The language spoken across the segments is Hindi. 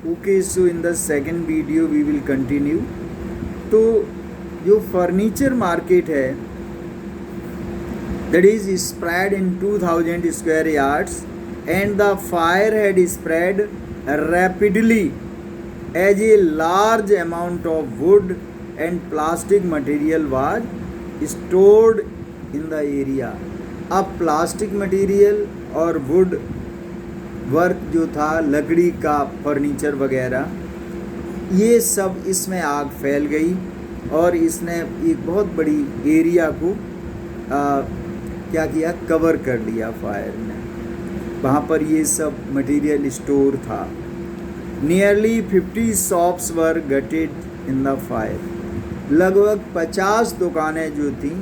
Okay, so in the second video we will continue. तो जो फर्नीचर मार्केट है that is spread in 2000 square yards, and the fire had spread rapidly as a large amount of wood and plastic material was stored in the area। अब प्लास्टिक मटेरियल और वुड वर्क जो था, लकड़ी का फर्नीचर वगैरह, ये सब इसमें आग फैल गई और इसने एक बहुत बड़ी एरिया को क्या किया, कवर कर लिया फायर ने। वहाँ पर ये सब मटेरियल स्टोर था। Nearly 50 shops were gated in the fire. लगभग 50 दुकानें जो थीं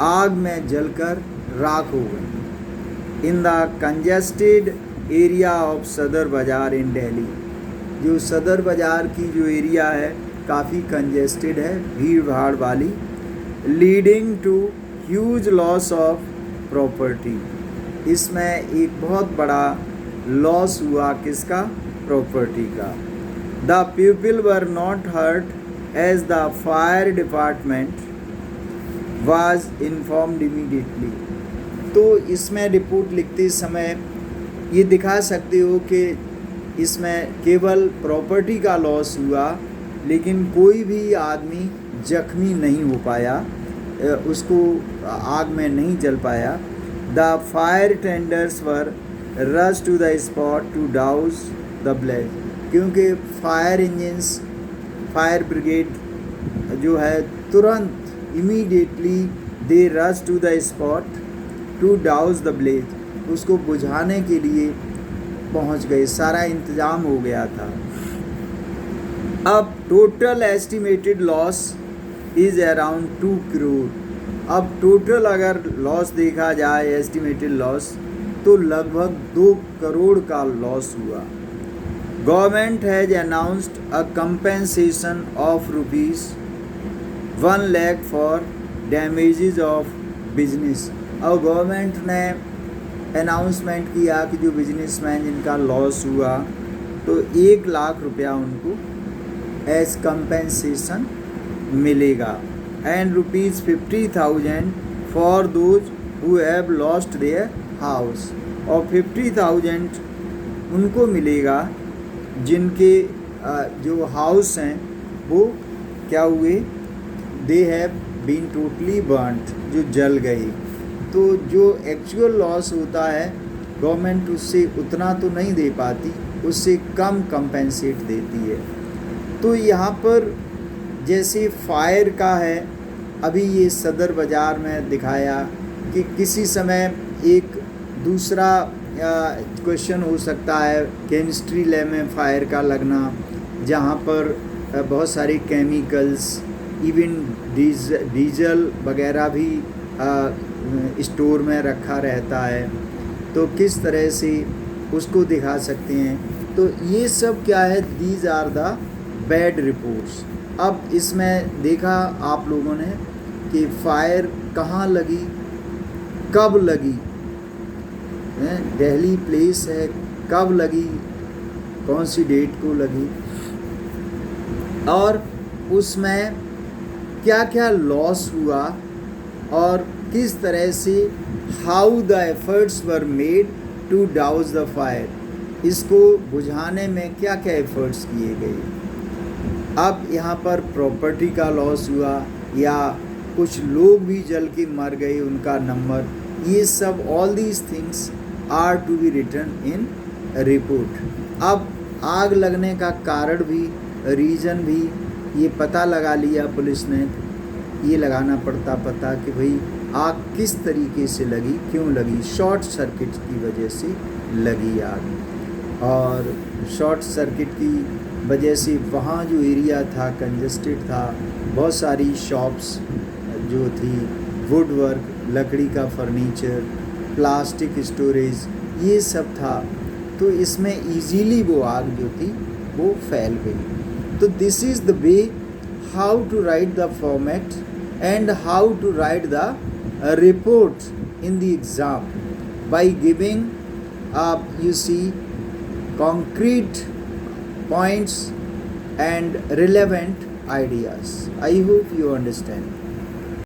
आग में जलकर राख हो गई। In the congested area of सदर बाज़ार इन दिल्ली। जो सदर बाज़ार की जो एरिया है काफ़ी कंजेस्टेड है, भीड़ भाड़ वाली, leading to huge loss of property. इसमें एक बहुत बड़ा लॉस हुआ, किसका? प्रॉपर्टी का। The people were not hurt as the fire department was informed immediately. तो इसमें रिपोर्ट लिखते समय ये दिखा सकते हो कि इसमें केवल प्रॉपर्टी का लॉस हुआ, लेकिन कोई भी आदमी जख्मी नहीं हो पाया, उसको आग में नहीं जल पाया। The fire tenders were rush to the spot to douse the blaze. क्योंकि फायर इंजन्स, फायर ब्रिगेड जो है तुरंत immediately they rush to the spot to douse the blaze, उसको बुझाने के लिए पहुंच गए, सारा इंतज़ाम हो गया था। अब total estimated loss is around 2 crore. अब टोटल अगर लॉस देखा जाए, एस्टिमेटेड लॉस, तो लगभग 2 करोड़ का लॉस हुआ। Government has announced a compensation of ₹1 lakh for damages of business. और गवर्नमेंट ने अनाउंसमेंट किया कि जो बिजनेसमैन जिनका लॉस हुआ तो 1 लाख रुपया उनको एज कंपेंसेशन मिलेगा, and ₹50,000 for those who have lost their house. और 50,000 उनको मिलेगा जिनके जो हाउस हैं वो क्या हुए, they have been totally burned, जो जल गए। तो जो एक्चुअल लॉस होता है गवर्नमेंट उससे उतना तो नहीं दे पाती, उससे कम कंपेंसेट देती है। तो यहाँ पर जैसे फायर का है, अभी ये सदर बाज़ार में दिखाया कि किसी समय एक दूसरा क्वेश्चन हो सकता है केमिस्ट्री लैब में फायर का लगना, जहाँ पर बहुत सारे केमिकल्स, इवन डीजल वगैरह भी स्टोर में रखा रहता है, तो किस तरह से उसको दिखा सकते हैं। तो ये सब क्या है, these are the bad reports. अब इसमें देखा आप लोगों ने कि फायर कहाँ लगी, कब लगी, दिल्ली प्लेस है, कब लगी, कौन सी डेट को लगी, और उसमें क्या क्या लॉस हुआ, और किस तरह से how the efforts were made to douse the fire. इसको बुझाने में क्या क्या एफर्ट्स किए गए। अब यहाँ पर प्रॉपर्टी का लॉस हुआ या कुछ लोग भी जल के मर गए, उनका नंबर, ये सब all these things are to be written in report. अब आग लगने का कारण भी, रीज़न भी ये पता लगा लिया पुलिस ने। ये लगाना पड़ता पता कि भाई आग किस तरीके से लगी, क्यों लगी। शॉर्ट सर्किट की वजह से लगी आग, और शॉर्ट सर्किट की वजह से वहाँ जो एरिया था कंजेस्टेड था, बहुत सारी शॉप्स जो थी, वुड वर्क, लकड़ी का फर्नीचर, प्लास्टिक स्टोरेज, ये सब था। तो इसमें इजीली वो आग जो थी वो फैल गई। तो this is the way how to write the format and how to write the report in the exam by giving you see concrete points and relevant ideas. I hope you understand.